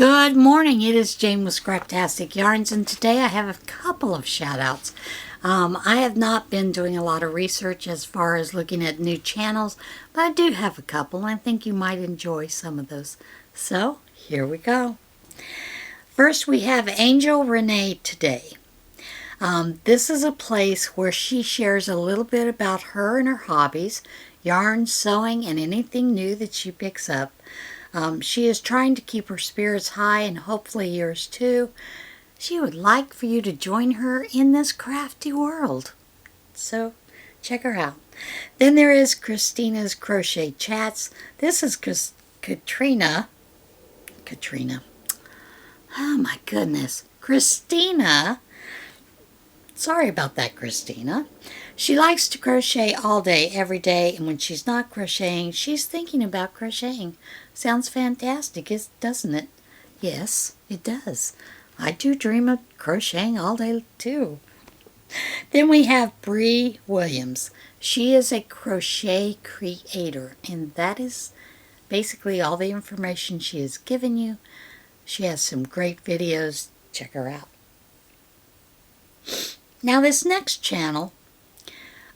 Good morning, it is Jane with Scraptastic Yarns, and today I have a couple of shout-outs. I have not been doing a lot of research as far as looking at new channels, but I do have a couple, and I think you might enjoy some of those. So, here we go. First, we have Angel Renee today. This is a place where she shares a little bit about her and her hobbies, yarn, sewing, and anything new that she picks up. She is trying to keep her spirits high and hopefully yours too. She would like for you to join her in this crafty world. So check her out. Then there is Christina's Crochet Chats. This is Katrina. Oh my goodness. Christina. Sorry about that, Christina. She likes to crochet all day, every day, and when she's not crocheting, she's thinking about crocheting. Sounds fantastic, doesn't it? Yes, it does. I do dream of crocheting all day, too. Then we have Bree Williams. She is a crochet creator, and that is basically all the information she has given you. She has some great videos. Check her out. Now this next channel,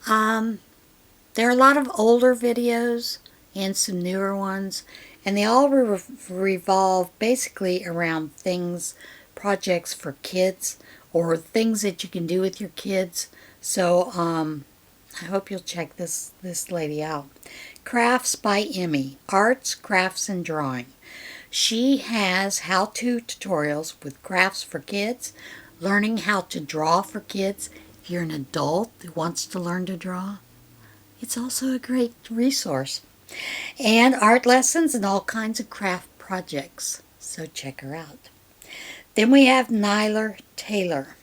there are a lot of older videos and some newer ones, and they all revolve basically around things, projects for kids, or things that you can do with your kids. So I hope you'll check this lady out. Crafts by Emmy, Arts, Crafts, and Drawing. She has how-to tutorials with crafts for kids, learning how to draw for kids. If you're an adult who wants to learn to draw, it's also a great resource. And art lessons and all kinds of craft projects. So check her out. Then we have Nyler Taylor.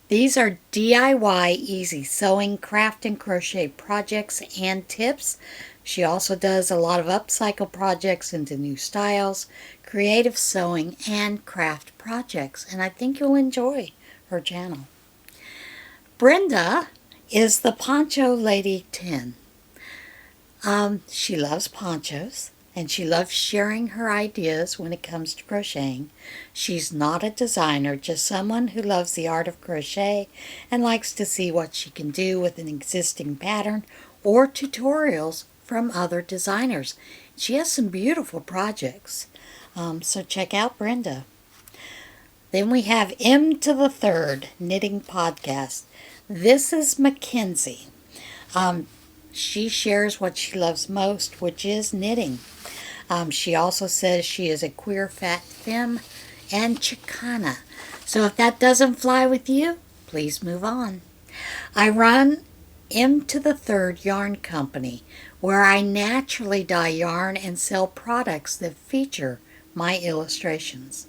These are DIY easy sewing, craft, and crochet projects and tips. She also does a lot of upcycle projects into new styles, creative sewing, and craft projects. And I think you'll enjoy her channel. Brenda is the Poncho Lady 10. She loves ponchos, and she loves sharing her ideas when it comes to crocheting. She's not a designer, just someone who loves the art of crochet and likes to see what she can do with an existing pattern or tutorials from other designers. She has some beautiful projects, so check out Brenda. Then we have M to the Third Knitting Podcast. This is Mackenzie. She shares what she loves most, which is knitting. She also says she is a queer fat femme and Chicana. So if that doesn't fly with you, please move on. I run M to the Third Yarn Company, where I naturally dye yarn and sell products that feature my illustrations.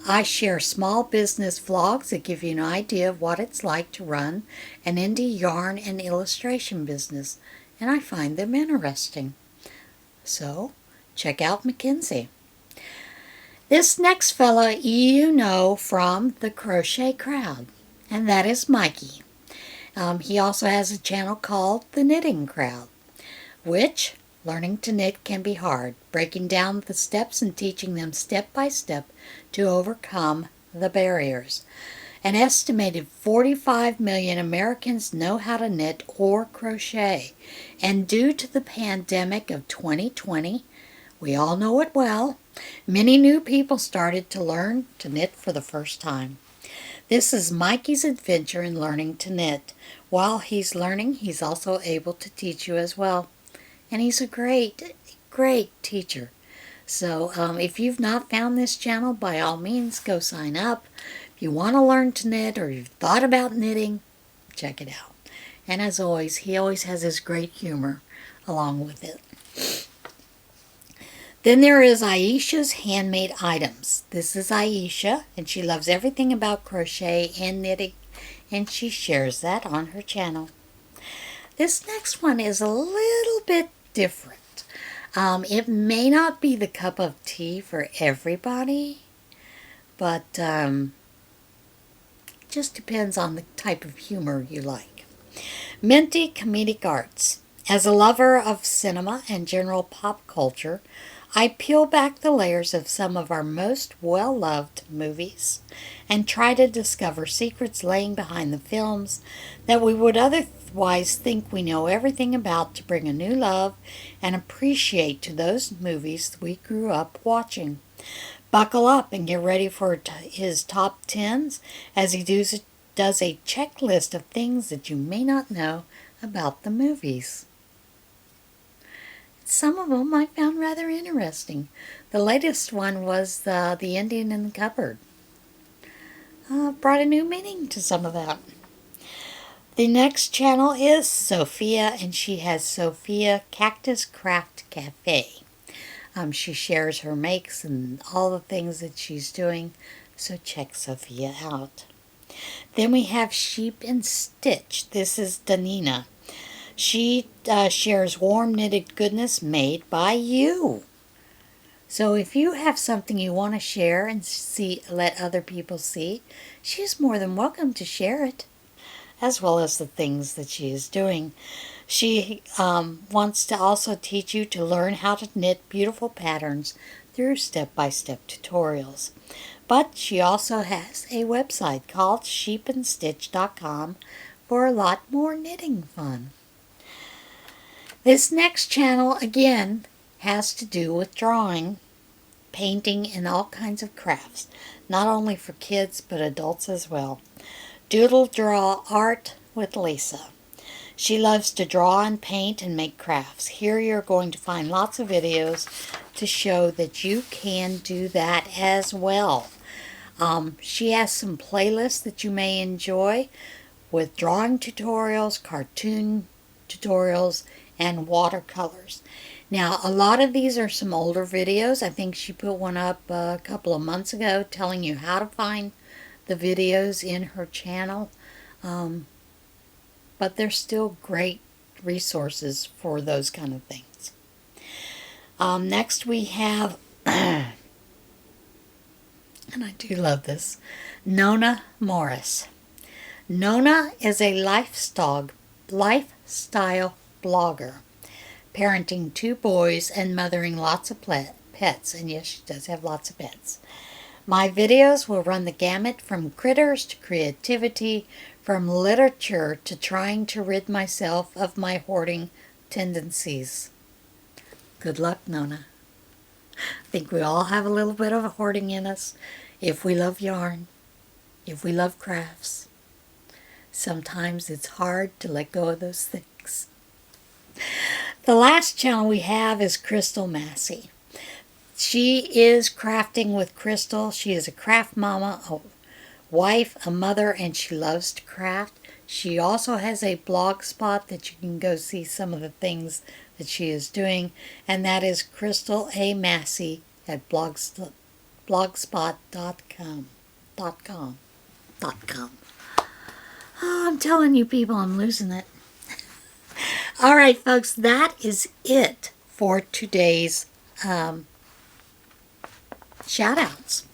I share small business vlogs that give you an idea of what it's like to run an indie yarn and illustration business, and I find them interesting. So, check out Mackenzie. This next fella you know from the Crochet Crowd, and that is Mikey. He also has a channel called The Knitting Crowd, which learning to knit can be hard, breaking down the steps and teaching them step by step to overcome the barriers. An estimated 45 million Americans know how to knit or crochet, and due to the pandemic of 2020, we all know it well, many new people started to learn to knit for the first time. This is Mikey's adventure in learning to knit. While he's learning, he's also able to teach you as well. And he's a great, great teacher. So if you've not found this channel, by all means, go sign up. If you want to learn to knit or you've thought about knitting, check it out. And as always, he always has his great humor along with it. Then there is Aisha's Handmade Items. This is Aisha, and she loves everything about crochet and knitting, and she shares that on her channel. This next one is a little bit different. It may not be the cup of tea for everybody, but just depends on the type of humor you like. Minty Comedic Arts. As a lover of cinema and general pop culture, I peel back the layers of some of our most well-loved movies and try to discover secrets laying behind the films that we would otherwise think we know everything about, to bring a new love and appreciate to those movies we grew up watching. Buckle up and get ready for his top tens as he does a checklist of things that you may not know about the movies. Some of them I found rather interesting. The latest one was the Indian in the cupboard. Brought a new meaning to some of that. The next channel is Sophia, and she has Sophia Cactus Craft Cafe. She shares her makes and all the things that she's doing, so check Sophia out. Then we have Sheep and Stitch. This is Danina. She shares warm knitted goodness made by you. So if you have something you want to share and let other people see, she's more than welcome to share it, as well as the things that she is doing. She wants to also teach you to learn how to knit beautiful patterns through step-by-step tutorials. But she also has a website called sheepandstitch.com for a lot more knitting fun. This next channel, again, has to do with drawing, painting, and all kinds of crafts, not only for kids but adults as well. Doodle Draw Art with Lisa. She loves to draw and paint and make crafts. Here you're going to find lots of videos to show that you can do that as well. She has some playlists that you may enjoy with drawing tutorials, cartoon tutorials, and watercolors. Now, a lot of these are some older videos. I think she put one up a couple of months ago telling you how to find the videos in her channel. But they're still great resources for those kind of things. Next we have, and I do love this, Nona Morris. Nona is a lifestyle blogger, parenting 2 boys and mothering lots of pets. And yes, she does have lots of pets. My videos will run the gamut from critters to creativity, from literature to trying to rid myself of my hoarding tendencies. Good luck, Nona. I think we all have a little bit of a hoarding in us. If we love yarn, if we love crafts, sometimes it's hard to let go of those things. The last channel we have is Crystal Massey. She is crafting with Crystal. She is a craft mama, a wife, a mother, and she loves to craft. She also has a blog spot that you can go see some of the things that she is doing, and that is Crystal A. Massey at blogspot.com. Oh, I'm telling you people, I'm losing it. All right, folks, that is it for today's shout-outs.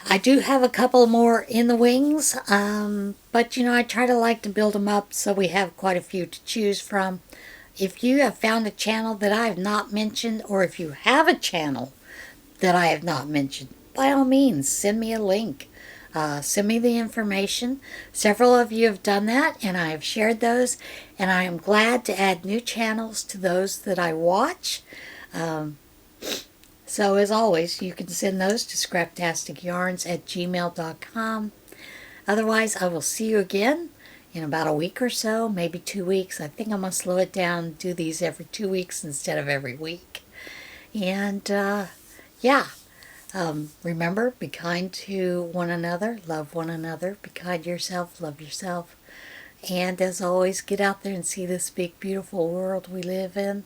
I do have a couple more in the wings, but I try to build them up so we have quite a few to choose from. If you have found a channel that I have not mentioned, or if you have a channel that I have not mentioned, by all means, send me a link. Send me the information. Several of you have done that, and I have shared those, and I am glad to add new channels to those that I watch. So as always, you can send those to ScrapTasticyarns@gmail.com. Otherwise, I will see you again in about a week or so, maybe 2 weeks. I think I'm going to slow it down and do these every 2 weeks instead of every week. And remember, be kind to one another, love one another, be kind to yourself, love yourself. And as always, get out there and see this big, beautiful world we live in.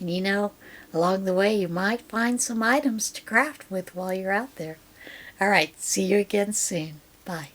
And along the way, you might find some items to craft with while you're out there. All right, see you again soon. Bye.